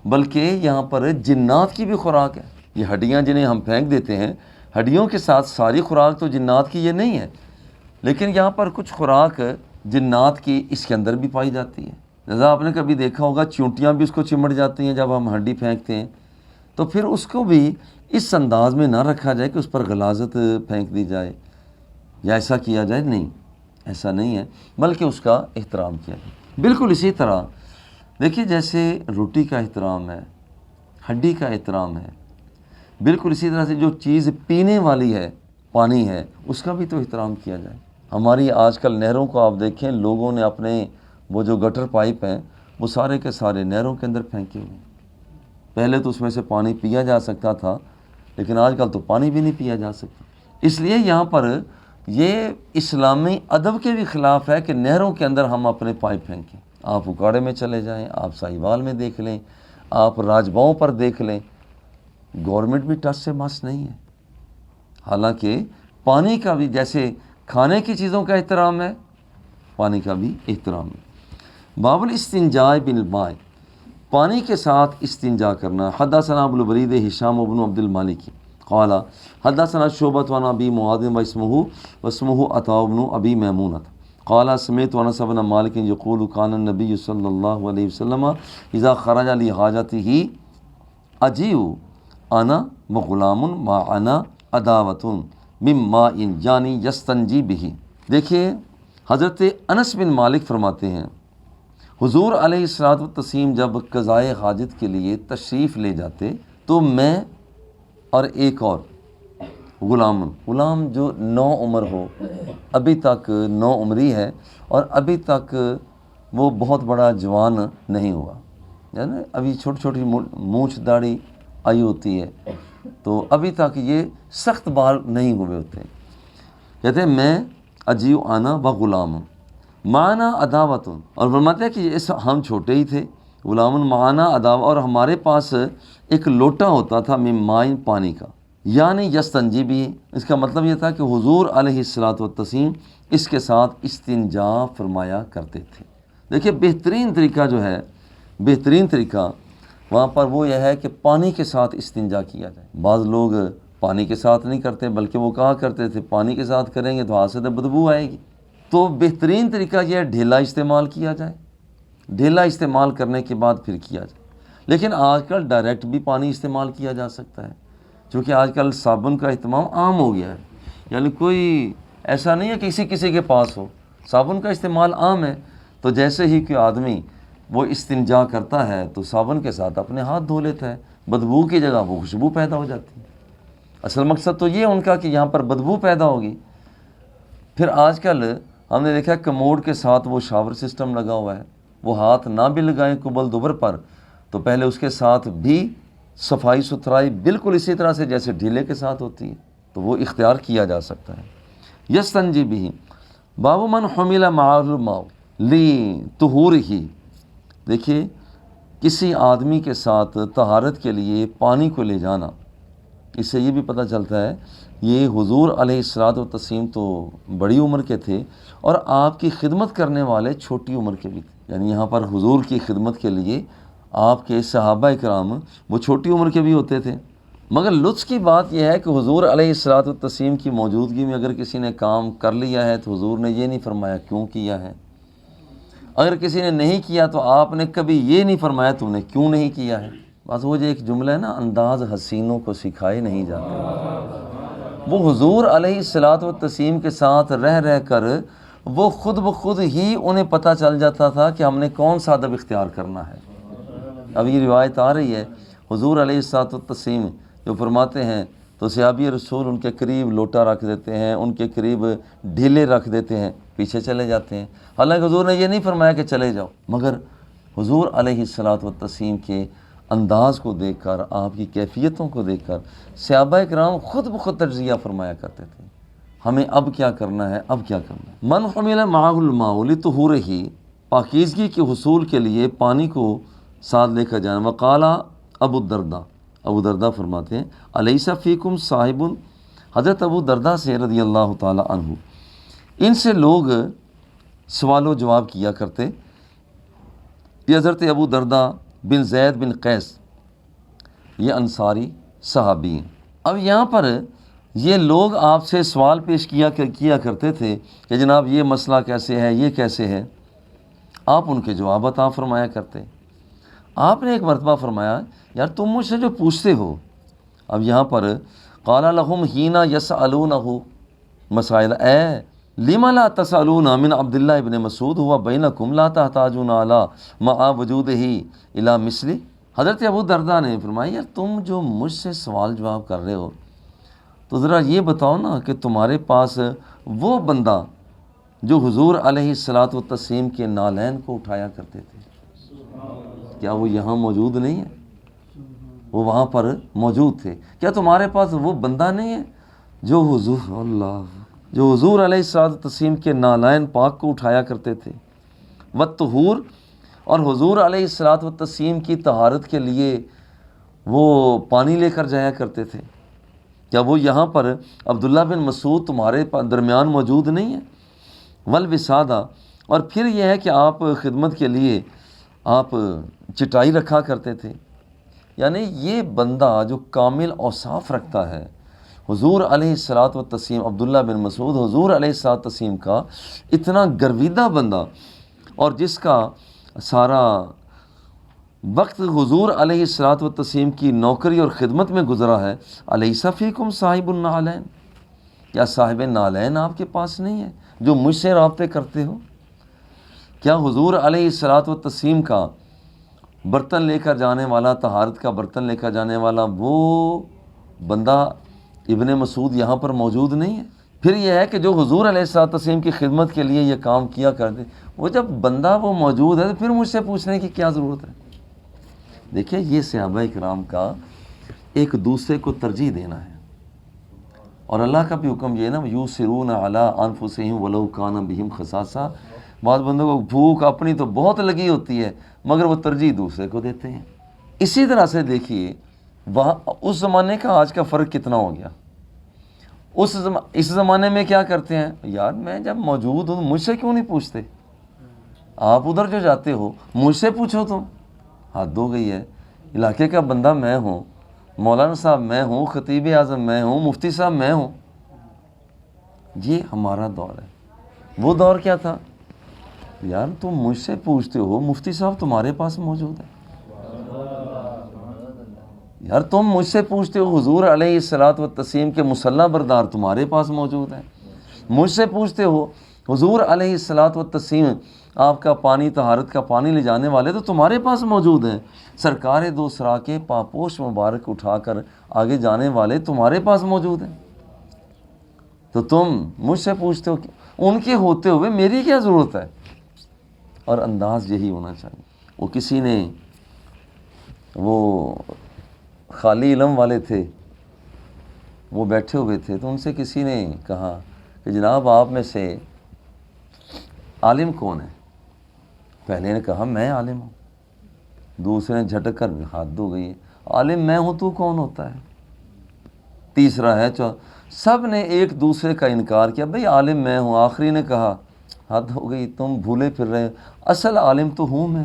بلکہ یہاں پر جنات کی بھی خوراک ہے۔ یہ ہڈیاں جنہیں ہم پھینک دیتے ہیں، ہڈیوں کے ساتھ ساری خوراک تو جنات کی یہ نہیں ہے، لیکن یہاں پر کچھ خوراک جنات کی اس کے اندر بھی پائی جاتی ہے۔ لہذا آپ نے کبھی دیکھا ہوگا چونٹیاں بھی اس کو چمٹ جاتی ہیں جب ہم ہڈی پھینکتے ہیں، تو پھر اس کو بھی اس انداز میں نہ رکھا جائے کہ اس پر غلاظت پھینک دی جائے یا ایسا کیا جائے، نہیں، ایسا نہیں ہے، بلکہ اس کا احترام کیا جائے۔ بالکل اسی طرح دیکھیے جیسے روٹی کا احترام ہے، ہڈی کا احترام ہے، بالکل اسی طرح سے جو چیز پینے والی ہے، پانی ہے، اس کا بھی تو احترام کیا جائے۔ ہماری آج کل نہروں کو آپ دیکھیں، لوگوں نے اپنے وہ جو گٹر پائپ ہیں وہ سارے کے سارے نہروں کے اندر پھینکے ہوئے ہیں۔ پہلے تو اس میں سے پانی پیا جا سکتا تھا، لیکن آج کل تو پانی بھی نہیں پیا جا سکتا۔ اس لیے یہاں پر یہ اسلامی ادب کے بھی خلاف ہے کہ نہروں کے اندر ہم اپنے پائپ پھینکیں۔ آپ اکاڑے میں چلے جائیں، آپ ساہیوال میں دیکھ لیں، آپ راجباؤں پر دیکھ لیں، گورنمنٹ بھی ٹچ سے مس نہیں ہے۔ حالانکہ پانی کا بھی جیسے کھانے کی چیزوں کا احترام ہے، پانی کا بھی احترام ہے۔ باب الاستنجاء بالماء، پانی کے ساتھ استنجا کرنا۔ حدثنا ابو الولید ہشام بن عبد المالک قال حدثنا شعبۃ عن ابی معاذ واسمہ عطاء بن ابی میمونہ قال سمعت انس بن مالک یقول کان النبی صلی اللہ علیہ وسلم اذا خرج لحاجته اجیء انا وغلام معنا عداوۃ من ماء یعنی یستنجی بہ۔ دیکھیے حضرت انس بن مالک فرماتے ہیں حضور علیہ الصلوۃ والتسلیم جب قضائے حاجت کے لیے تشریف لے جاتے تو میں اور ایک اور غلام جو نو عمر ہو، ابھی تک نو عمری ہے اور ابھی تک وہ بہت بڑا جوان نہیں ہوا، یعنی ابھی چھوٹی چھوٹی مونچھ داڑھی آئی ہوتی ہے، تو ابھی تک یہ سخت بال نہیں ہوئے ہوتے۔ کہتے ہیں میں اجیو آنا و غلام معنا عداوت، اور فرماتے ہیں کہ ہم چھوٹے ہی تھے، غلام معنا عداوت، اور ہمارے پاس ایک لوٹا ہوتا تھا من مائن، پانی کا، یعنی یستنجی بھی، اس کا مطلب یہ تھا کہ حضور علیہ الصلوۃ والتسلیم اس کے ساتھ استنجا فرمایا کرتے تھے۔ دیکھیے بہترین طریقہ جو ہے، بہترین طریقہ وہاں پر وہ یہ ہے کہ پانی کے ساتھ استنجا کیا جائے۔ بعض لوگ پانی کے ساتھ نہیں کرتے بلکہ وہ کہا کرتے تھے پانی کے ساتھ کریں گے تو ہاتھ سے بدبو آئے گی، تو بہترین طریقہ یہ ہے ڈھیلا استعمال کیا جائے، ڈھیلا استعمال کرنے کے بعد پھر کیا جائے۔ لیکن آج کل ڈائریکٹ بھی پانی استعمال کیا جا سکتا ہے، چونکہ آج کل صابن کا اہتمام عام ہو گیا ہے، یعنی کوئی ایسا نہیں ہے کہ کسی کے پاس ہو، صابن کا استعمال عام ہے، تو جیسے ہی کہ آدمی وہ استنجا کرتا ہے تو صابن کے ساتھ اپنے ہاتھ دھو لیتا ہے، بدبو کی جگہ وہ خوشبو پیدا ہو جاتی ہے۔ اصل مقصد تو یہ ان کا کہ یہاں پر بدبو پیدا ہوگی۔ پھر آج کل ہم نے دیکھا کموڈ کے ساتھ وہ شاور سسٹم لگا ہوا ہے، وہ ہاتھ نہ بھی لگائیں قبل دوبر پر تو پہلے اس کے ساتھ بھی صفائی ستھرائی بالکل اسی طرح سے جیسے ڈھیلے کے ساتھ ہوتی ہے، تو وہ اختیار کیا جا سکتا ہے۔ یستنجی بہ باب من حمل معه الماء لطہورہ، دیکھیے کسی آدمی کے ساتھ طہارت کے لیے پانی کو لے جانا، اس سے یہ بھی پتہ چلتا ہے یہ حضور علیہ الصلوۃ والتسلیم تو بڑی عمر کے تھے اور آپ کی خدمت کرنے والے چھوٹی عمر کے بھی تھے، یعنی یہاں پر حضور کی خدمت کے لیے آپ کے صحابہ کرام وہ چھوٹی عمر کے بھی ہوتے تھے۔ مگر لطف کی بات یہ ہے کہ حضور علیہ الصلوۃ والتسلیم کی موجودگی میں اگر کسی نے کام کر لیا ہے تو حضور نے یہ نہیں فرمایا کیوں کیا ہے، اگر کسی نے نہیں کیا تو آپ نے کبھی یہ نہیں فرمایا تم نے کیوں نہیں کیا ہے۔ بس وہ جو ایک جملہ ہے نا، انداز حسینوں کو سکھائے نہیں جاتے، وہ حضور علیہ الصلوۃ والتسلیم کے ساتھ رہ کر وہ خود بخود ہی انہیں پتہ چل جاتا تھا کہ ہم نے کون سا ادب اختیار کرنا ہے۔ اب یہ روایت آ رہی ہے حضور علیہ الصلوۃ والتسلیم جو فرماتے ہیں تو صحابی رسول ان کے قریب لوٹا رکھ دیتے ہیں، ان کے قریب ڈھیلے رکھ دیتے ہیں، پیچھے چلے جاتے ہیں، حالانکہ حضور نے یہ نہیں فرمایا کہ چلے جاؤ، مگر حضور علیہ الصلوۃ والتسلیم کے انداز کو دیکھ کر، آپ کی کیفیتوں کو دیکھ کر صحابہ کرام خود بخود تجزیہ فرمایا کرتے تھے ہمیں اب کیا کرنا ہے، اب کیا کرنا ہے۔ من حمل معه الماء لطہورہ، پاکیزگی کے حصول کے لیے پانی کو ساتھ لے کر جانا. وقالا ابو الدرداء فرماتے ہیں الیس فیکم صاحب، حضرت ابو الدرداء سے رضی اللہ تعالی عنہ، ان سے لوگ سوال و جواب کیا کرتے. یہ حضرت ابو الدرداء بن زید بن قیس، یہ انصاری صحابی ہیں. اب یہاں پر یہ لوگ آپ سے سوال پیش کیا کرتے تھے کہ جناب یہ مسئلہ کیسے ہے، یہ کیسے ہے. آپ ان کے جواب عطا فرمایا کرتے. آپ نے ایک مرتبہ فرمایا یار تم مجھ سے جو پوچھتے ہو، اب یہاں پر قال لهم حين يسألونه مسائل اے لما لا تسألون من عبد الله ابن مسعود هو بينكم لا تحتاجون على مع وجوده الى مثلي. حضرت ابو الدرداء نے فرمایا یار تم جو مجھ سے سوال جواب کر رہے ہو تو ذرا یہ بتاؤ نا کہ تمہارے پاس وہ بندہ جو حضور علیہ الصلاۃ والتسلیم کے نالین کو اٹھایا کرتے تھے، کیا وہ یہاں موجود نہیں ہے؟ وہ وہاں پر موجود تھے. کیا تمہارے پاس وہ بندہ نہیں ہے جو حضور علیہ الصلاۃ والتسلیم کے نالین پاک کو اٹھایا کرتے تھے؟ والطہور، اور حضور علیہ الصلاۃ والتسلیم کی طہارت کے لیے وہ پانی لے کر جایا کرتے تھے. کیا وہ یہاں پر عبداللہ بن مسعود تمہارے درمیان موجود نہیں ہے؟ والوسادہ، اور پھر یہ ہے کہ آپ خدمت کے لیے آپ چٹائی رکھا کرتے تھے. یعنی یہ بندہ جو کامل اوصاف رکھتا ہے حضور علیہ الصلاۃ والتسلیم، عبداللہ بن مسعود حضور علیہ الصلاۃ والتسلیم کا اتنا گرویدہ بندہ، اور جس کا سارا وقت حضور علیہ الصلاۃ والتسلیم کی نوکری اور خدمت میں گزرا ہے. الیس فیکم صاحب النعلین، کیا صاحب نالین آپ کے پاس نہیں ہے جو مجھ سے رابطے کرتے ہو؟ کیا حضور علیہ الصلاۃ والتسلیم کا برتن لے کر جانے والا، طہارت کا برتن لے کر جانے والا وہ بندہ ابن مسعود یہاں پر موجود نہیں ہے؟ پھر یہ ہے کہ جو حضور علیہ الصلاۃ والتسلیم کی خدمت کے لیے یہ کام کیا کرتے، وہ جب بندہ وہ موجود ہے تو پھر مجھ سے پوچھنے کی کیا ضرورت ہے؟ دیکھیں یہ صحابہ کرام کا ایک دوسرے کو ترجیح دینا ہے. اور اللہ کا بھی حکم یہ ہے نا یوسرون علی انفسہم ولو کان بہم خصاصہ. بعض بندوں کو بھوک اپنی تو بہت لگی ہوتی ہے مگر وہ ترجیح دوسرے کو دیتے ہیں. اسی طرح سے دیکھیے وہاں اس زمانے کا آج کا فرق کتنا ہو گیا. اس زمانے میں کیا کرتے ہیں، یار میں جب موجود ہوں مجھ سے کیوں نہیں پوچھتے؟ آپ ادھر جو جاتے ہو مجھ سے پوچھو. تم حد ہو گئی ہے. علاقے کا بندہ میں ہوں، مولانا صاحب میں ہوں، خطیب اعظم میں ہوں، مفتی صاحب میں ہوں. یہ ہمارا دور ہے. وہ دور کیا تھا، یار تم مجھ سے پوچھتے ہو، مفتی صاحب تمہارے پاس موجود ہے. یار تم مجھ سے پوچھتے ہو، حضور علیہ الصلاۃ والتسلیم کے مصلی بردار تمہارے پاس موجود ہیں. مجھ سے پوچھتے ہو حضور علیہ الصلاۃ والتسلیم آپ کا پانی، طہارت کا پانی لے جانے والے تو تمہارے پاس موجود ہیں. سرکار دو سرا کے پاپوش مبارک اٹھا کر آگے جانے والے تمہارے پاس موجود ہیں. تو تم مجھ سے پوچھتے ہو، ان کے ہوتے ہوئے میری کیا ضرورت ہے؟ اور انداز یہی ہونا چاہیے. وہ کسی نے وہ خالی علم والے تھے، وہ بیٹھے ہوئے تھے تو ان سے کسی نے کہا کہ جناب آپ میں سے عالم کون ہے؟ پہلے نے کہا میں عالم ہوں. دوسرے نے جھٹک کر ہاتھ دھو گئی، عالم میں ہوں تو کون ہوتا ہے؟ تیسرا ہے سب نے ایک دوسرے کا انکار کیا، بھئی عالم میں ہوں. آخری نے کہا حد ہو گئی، تم بھولے پھر رہے، اصل عالم تو ہوں میں.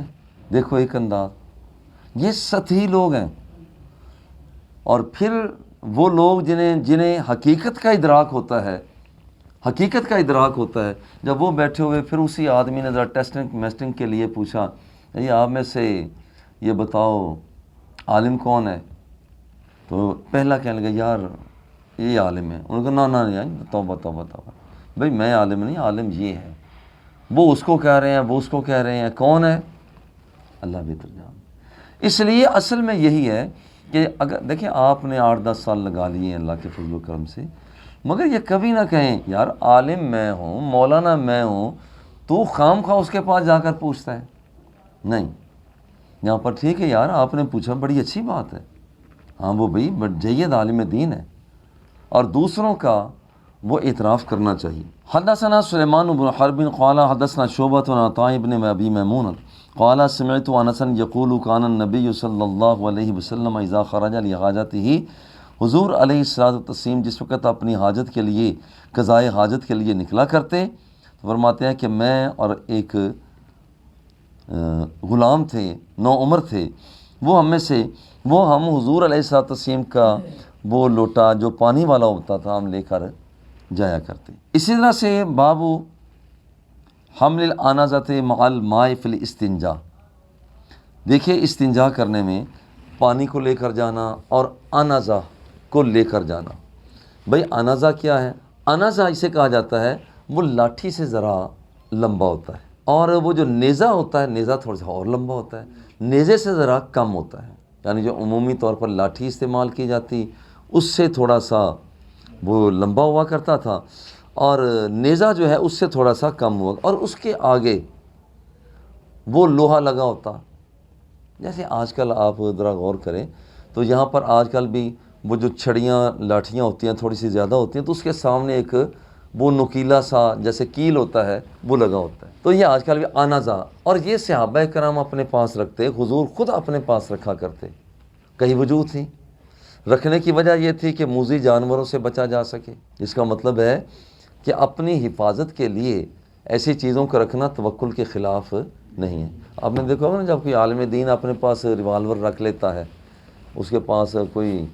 دیکھو ایک انداز. یہ سطحی لوگ ہیں. اور پھر وہ لوگ جنہیں حقیقت کا ادراک ہوتا ہے، جب وہ بیٹھے ہوئے پھر اسی آدمی نے ذرا ٹیسٹنگ کے لیے پوچھا یہ آپ میں سے یہ بتاؤ عالم کون ہے؟ تو پہلا کہنے لگا یار یہ عالم ہے. انہوں نے کہا نہ توبہ بھئی میں عالم نہیں، عالم یہ ہے. وہ اس کو کہہ رہے ہیں، وہ اس کو کہہ رہے ہیں. کون ہے؟ اللہ بہتر جان. اس لیے اصل میں یہی ہے کہ اگر دیکھیں آپ نے 8-10 سال لگا لیے ہیں اللہ کے فضل و کرم سے، مگر یہ کبھی نہ کہیں یار عالم میں ہوں، مولانا میں ہوں، تو خام خواہ اس کے پاس جا کر پوچھتا ہے. نہیں، یہاں پر ٹھیک ہے یار آپ نے پوچھا، بڑی اچھی بات ہے. ہاں وہ بھئی جید عالم دین ہے، اور دوسروں کا وہ اعتراف کرنا چاہیے۔ حدثنا سلیمان بن حرب قال حدثنا شعبۃ عن عطاء بن ابی میمون قال سمعت انس یقول کان النبی صلی اللہ علیہ وسلم اذا خرج لحاجته، حضور علیہ الصلوۃ والتسلیم جس وقت اپنی حاجت کے لیے، قضائے حاجت کے لیے نکلا کرتے، فرماتے ہیں کہ میں اور ایک غلام تھے، نوعمر تھے، وہ ہم حضور علیہ الصلوۃ والتسلیم کا وہ لوٹا جو پانی والا ہوتا تھا ہم لے کر جایا کرتے۔ اسی طرح سے باب حمل الانازۃ مع الماء فی الاستنجاء، دیکھیے استنجا کرنے میں پانی کو لے کر جانا اور انازہ کو لے کر جانا۔ بھئی انازہ کیا ہے؟ انازہ اسے کہا جاتا ہے وہ لاٹھی سے ذرا لمبا ہوتا ہے، اور وہ جو نیزہ ہوتا ہے، نیزہ تھوڑا سا اور لمبا ہوتا ہے، نیزے سے ذرا کم ہوتا ہے، یعنی جو عمومی طور پر لاٹھی استعمال کی جاتی اس سے تھوڑا سا وہ لمبا ہوا کرتا تھا، اور نیزہ جو ہے اس سے تھوڑا سا کم ہوا، اور اس کے آگے وہ لوہا لگا ہوتا۔ جیسے آج کل آپ ذرا غور کریں تو یہاں پر آج کل بھی وہ جو چھڑیاں لاٹھیاں ہوتی ہیں تھوڑی سی زیادہ ہوتی ہیں، تو اس کے سامنے ایک وہ نکیلا سا جیسے کیل ہوتا ہے وہ لگا ہوتا ہے، تو یہ آج کل بھی انازہ، اور یہ صحابہ کرام اپنے پاس رکھتے، حضور خود اپنے پاس رکھا کرتے۔ کئی وجوہ تھیں، رکھنے کی وجہ یہ تھی کہ موذی جانوروں سے بچا جا سکے، جس کا مطلب ہے کہ اپنی حفاظت کے لیے ایسی چیزوں کو رکھنا توکل کے خلاف نہیں ہے۔ آپ نے دیکھا ہوگا نا، جب کوئی عالم دین اپنے پاس ریوالور رکھ لیتا ہے، اس کے پاس کوئی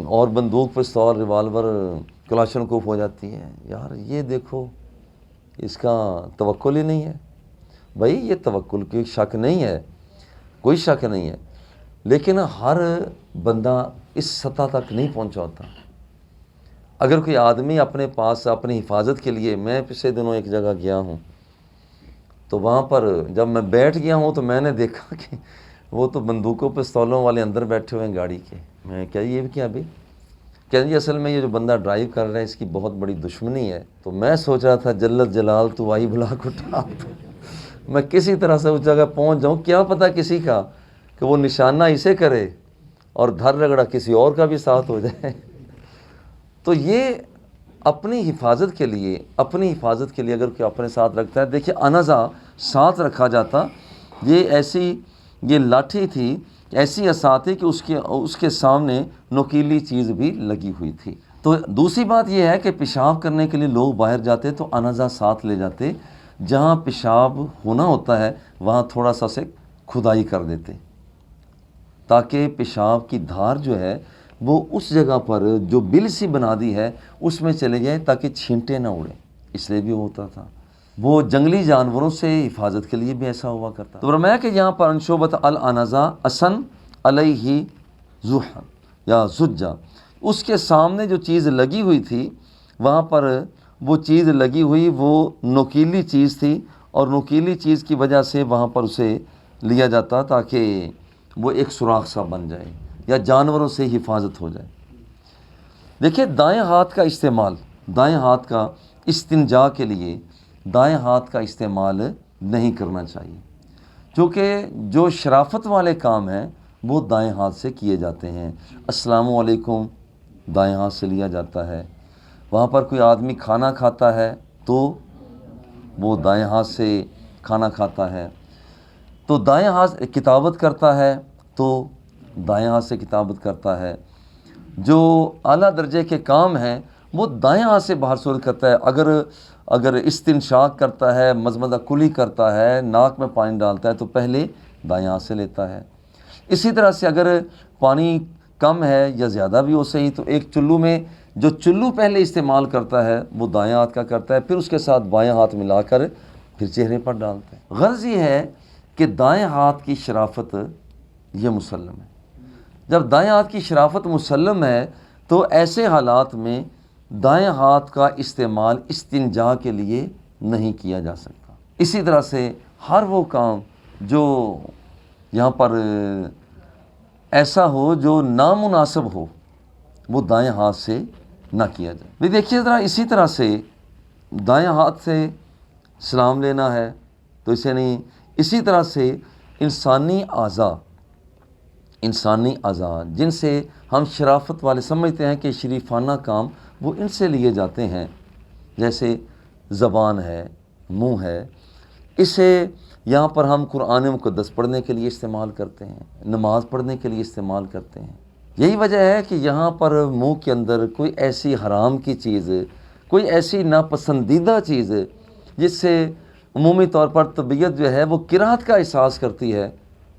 اور بندوق پستول ریوالور کلاشن کوف ہو جاتی ہے، یار یہ دیکھو اس کا توکل ہی نہیں ہے۔ بھائی یہ توکل کی شک نہیں ہے، کوئی شک نہیں ہے، لیکن ہر بندہ اس سطح تک نہیں پہنچا ہوتا۔ اگر کوئی آدمی اپنے پاس اپنی حفاظت کے لیے، میں پچھلے دنوں ایک جگہ گیا ہوں تو وہاں پر جب میں بیٹھ گیا ہوں تو میں نے دیکھا کہ وہ تو بندوقوں پستولوں والے اندر بیٹھے ہوئے ہیں گاڑی کے۔ میں کیا یہ بھی کیا بھی کہ جی اصل میں یہ جو بندہ ڈرائیو کر رہا ہے اس کی بہت بڑی دشمنی ہے۔ تو میں سوچ رہا تھا جلت جلال تو آئی بلا کٹا، میں کسی طرح سے اس جگہ پہنچ جاؤں، کیا پتہ کسی کا کہ وہ نشانہ اسے کرے اور دھر رگڑا کسی اور کا بھی ساتھ ہو جائے۔ تو یہ اپنی حفاظت کے لیے اگر کوئی اپنے ساتھ رکھتا ہے، دیکھیے انازہ ساتھ رکھا جاتا، یہ لاٹھی تھی، ایسی عصا تھی کہ اس کے سامنے نوکیلی چیز بھی لگی ہوئی تھی۔ تو دوسری بات یہ ہے کہ پیشاب کرنے کے لیے لوگ باہر جاتے تو انازہ ساتھ لے جاتے، جہاں پیشاب ہونا ہوتا ہے وہاں تھوڑا سا سے کھدائی کر دیتے تاکہ پیشاب کی دھار جو ہے وہ اس جگہ پر جو بل سی بنا دی ہے اس میں چلے جائے تاکہ چھینٹے نہ اڑیں، اس لیے بھی ہوتا تھا۔ وہ جنگلی جانوروں سے حفاظت کے لیے بھی ایسا ہوا کرتا۔ تو فرمایا کہ یہاں پر انشوبت الانازہ اسن علیہ زحا یا زجا، اس کے سامنے جو چیز لگی ہوئی تھی وہاں پر وہ چیز لگی ہوئی وہ نوکیلی چیز تھی، اور نوکیلی چیز کی وجہ سے وہاں پر اسے لیا جاتا تاکہ وہ ایک سوراخ سا بن جائے یا جانوروں سے حفاظت ہو جائے۔ دیکھیے دائیں ہاتھ کا استنجا کے لیے دائیں ہاتھ کا استعمال نہیں کرنا چاہیے، کیونکہ جو شرافت والے کام ہیں وہ دائیں ہاتھ سے کیے جاتے ہیں۔ السلام علیکم دائیں ہاتھ سے لیا جاتا ہے، وہاں پر کوئی آدمی کھانا کھاتا ہے تو وہ دائیں ہاتھ سے کھانا کھاتا ہے، تو دائیں ہاتھ کتابت کرتا ہے تو دائیں ہاتھ سے کتابت کرتا ہے۔ جو اعلیٰ درجے کے کام ہیں وہ دائیں ہاتھ سے باہر صورت کرتا ہے۔ اگر استنشاق کرتا ہے، مضمضہ کلی کرتا ہے، ناک میں پانی ڈالتا ہے تو پہلے دائیں ہاتھ سے لیتا ہے۔ اسی طرح سے اگر پانی کم ہے یا زیادہ بھی ہو صحیح تو ایک چلو میں جو چلو پہلے استعمال کرتا ہے وہ دائیں ہاتھ کا کرتا ہے، پھر اس کے ساتھ بائیں ہاتھ ملا کر پھر چہرے پر ڈالتا ہے۔ غرض یہ ہے کہ دائیں ہاتھ کی شرافت یہ مسلم ہے۔ جب دائیں ہاتھ کی شرافت مسلم ہے تو ایسے حالات میں دائیں ہاتھ کا استعمال استنجا کے لیے نہیں کیا جا سکتا۔ اسی طرح سے ہر وہ کام جو یہاں پر ایسا ہو جو نامناسب ہو وہ دائیں ہاتھ سے نہ کیا جائے۔ بھی دیکھیے ذرا اسی طرح سے دائیں ہاتھ سے سلام لینا ہے تو اسے نہیں، اسی طرح سے انسانی اعضاء انسانی اعضاء جن سے ہم شرافت والے سمجھتے ہیں کہ شریفانہ کام وہ ان سے لیے جاتے ہیں، جیسے زبان ہے، منہ ہے، اسے یہاں پر ہم قرآن مقدس پڑھنے کے لیے استعمال کرتے ہیں، نماز پڑھنے کے لیے استعمال کرتے ہیں۔ یہی وجہ ہے کہ یہاں پر منہ کے اندر کوئی ایسی حرام کی چیز، کوئی ایسی ناپسندیدہ چیز جس سے عمومی طور پر طبیعت جو ہے وہ کراہت کا احساس کرتی ہے،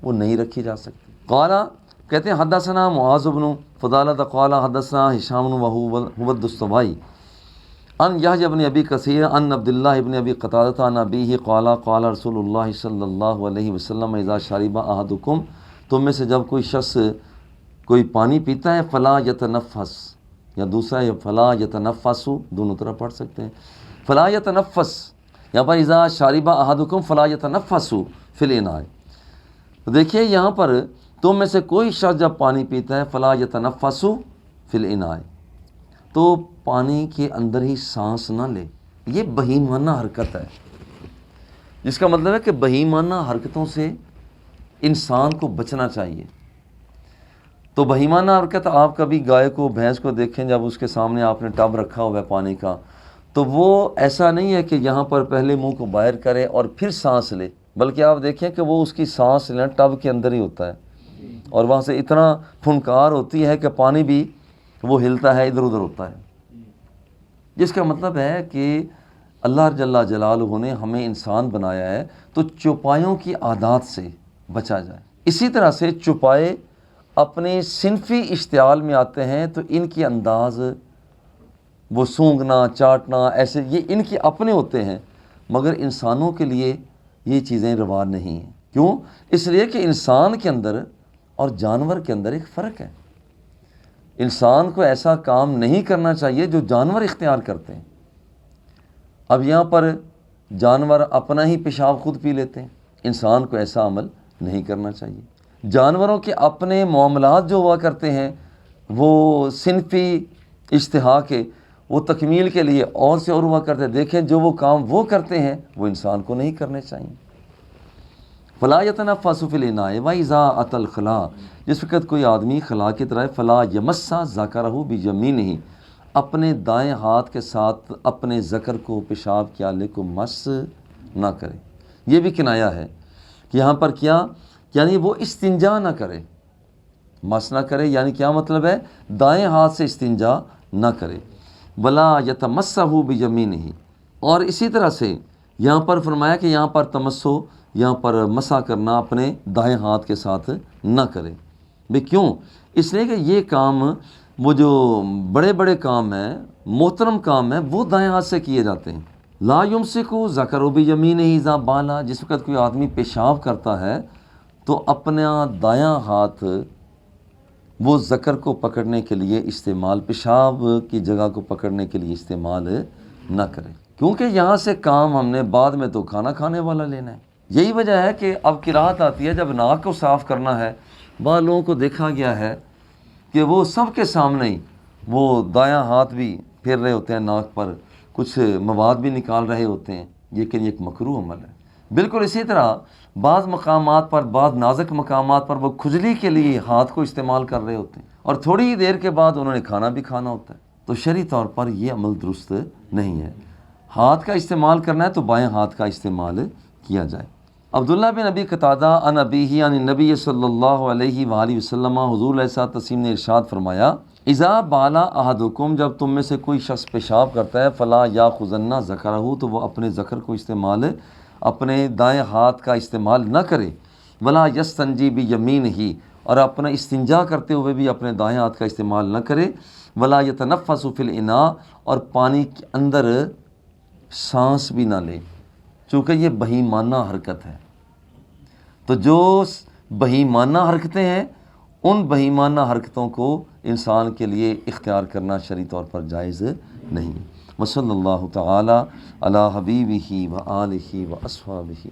وہ نہیں رکھی جا سکتی۔ قالا کہتے ہیں حدثنا معاذ بن فضالہ قال حدثنا ہشام وهو الدستوائی ان یحییٰ بن ابی کثیر ان عبداللہ بن ابی قتادہ عن ابیہ قال قال رسول اللہ صلی اللہ علیہ وسلم اذا شرب احدکم، تم میں سے جب کوئی شخص کوئی پانی پیتا ہے فلا یتنفس، یا دوسرا ہے فلا یتنفس، دونوں طرح پڑھ سکتے ہیں، فلا یتنفس، یہاں پر اذا شرب احدکم فلا یتنفس فی الاناء، تو دیکھیے یہاں پر تم میں سے کوئی شخص جب پانی پیتا ہے فلا یتنفس فی الاناء، تو پانی کے اندر ہی سانس نہ لے۔ یہ بہیمانہ حرکت ہے، جس کا مطلب ہے کہ بہیمانہ حرکتوں سے انسان کو بچنا چاہیے۔ تو بہیمانہ حرکت، آپ کبھی گائے کو، بھینس کو دیکھیں، جب اس کے سامنے آپ نے ٹب رکھا ہوا ہے پانی کا، تو وہ ایسا نہیں ہے کہ یہاں پر پہلے منہ کو باہر کرے اور پھر سانس لے، بلکہ آپ دیکھیں کہ وہ اس کی سانس لینا ٹب کے اندر ہی ہوتا ہے، اور وہاں سے اتنا پھنکار ہوتی ہے کہ پانی بھی وہ ہلتا ہے، ادھر ادھر ہوتا ہے، جس کا مطلب ہے کہ اللہ جل جلالہ نے ہمیں انسان بنایا ہے تو چوپایوں کی عادات سے بچا جائے۔ اسی طرح سے چوپائے اپنے صنفی اشتعال میں آتے ہیں، تو ان کی انداز، وہ سونگھنا، چاٹنا، ایسے یہ ان کے اپنے ہوتے ہیں، مگر انسانوں کے لیے یہ چیزیں روا نہیں ہیں۔ کیوں؟ اس لیے کہ انسان کے اندر اور جانور کے اندر ایک فرق ہے۔ انسان کو ایسا کام نہیں کرنا چاہیے جو جانور اختیار کرتے ہیں۔ اب یہاں پر جانور اپنا ہی پیشاب خود پی لیتے ہیں، انسان کو ایسا عمل نہیں کرنا چاہیے۔ جانوروں کے اپنے معاملات جو ہوا کرتے ہیں وہ صنفی اشتہا کے، وہ تکمیل کے لیے اور سے اور ہوا کرتے ہیں۔ دیکھیں جو وہ کام وہ کرتے ہیں وہ انسان کو نہیں کرنے چاہیے۔ فلا یتنفس فی الاناء واذا اتى الخلاء، جس وقت کوئی آدمی خلا کی طرح فلا یمس ذکرہ بیمینہ، اپنے دائیں ہاتھ کے ساتھ اپنے ذکر کو، پیشاب کے آلے کو مس نہ کرے۔ یہ بھی کنایا ہے کہ یہاں پر کیا، یعنی وہ استنجا نہ کرے، مس نہ کرے، یعنی کیا مطلب ہے، دائیں ہاتھ سے استنجا نہ کرے۔ ولا یتمسہ بیمینہ، اور اسی طرح سے یہاں پر فرمایا کہ یہاں پر تمسو، یہاں پر مسا کرنا اپنے دائیں ہاتھ کے ساتھ نہ کرے۔ بھئی کیوں؟ اس لیے کہ یہ کام، وہ جو بڑے بڑے کام ہیں، محترم کام ہیں، وہ دائیں ہاتھ سے کیے جاتے ہیں۔ لا یمسکو ذکرہ بیمینہ اذا بالا، جس وقت کوئی آدمی پیشاب کرتا ہے تو اپنا دایاں ہاتھ وہ ذکر کو پکڑنے کے لیے استعمال، پیشاب کی جگہ کو پکڑنے کے لیے استعمال نہ کرے، کیونکہ یہاں سے کام ہم نے بعد میں تو کھانا کھانے والا لینا ہے۔ یہی وجہ ہے کہ اب قرات آتی ہے جب ناک کو صاف کرنا ہے، بعض لوگوں کو دیکھا گیا ہے کہ وہ سب کے سامنے ہی وہ دایاں ہاتھ بھی پھیر رہے ہوتے ہیں ناک پر، کچھ مواد بھی نکال رہے ہوتے ہیں، لیکن یہ ایک مکروہ عمل ہے۔ بالکل اسی طرح بعض مقامات پر، بعض نازک مقامات پر وہ کھجلی کے لیے ہاتھ کو استعمال کر رہے ہوتے ہیں، اور تھوڑی ہی دیر کے بعد انہوں نے کھانا بھی کھانا ہوتا ہے، تو شرعی طور پر یہ عمل درست نہیں ہے۔ ہاتھ کا استعمال کرنا ہے تو بائیں ہاتھ کا استعمال کیا جائے۔ عبداللہ بن ابی قتادہ عن ابیہ عن النبی صلی اللہ علیہ وآلہ وسلم، حضور علیہ السلام نے ارشاد فرمایا، اذا بالا احدکم، جب تم میں سے کوئی شخص پیشاب کرتا ہے، فلا یاخذن ذکرہ، تو وہ اپنے ذکر کو استعمال، اپنے دائیں ہاتھ کا استعمال نہ کرے، ولا یستنجی بیمینہ، اور اپنا استنجا کرتے ہوئے بھی اپنے دائیں ہاتھ کا استعمال نہ کرے، ولا یتنفس فی الاناء، اور پانی کے اندر سانس بھی نہ لے، چونکہ یہ بہیمانہ حرکت ہے۔ تو جو بہیمانہ حرکتیں ہیں، ان بہیمانہ حرکتوں کو انسان کے لیے اختیار کرنا شرعی طور پر جائز نہیں۔ وصلی اللہ تعالی علی حبیبہ و آلہ و اصحابہ۔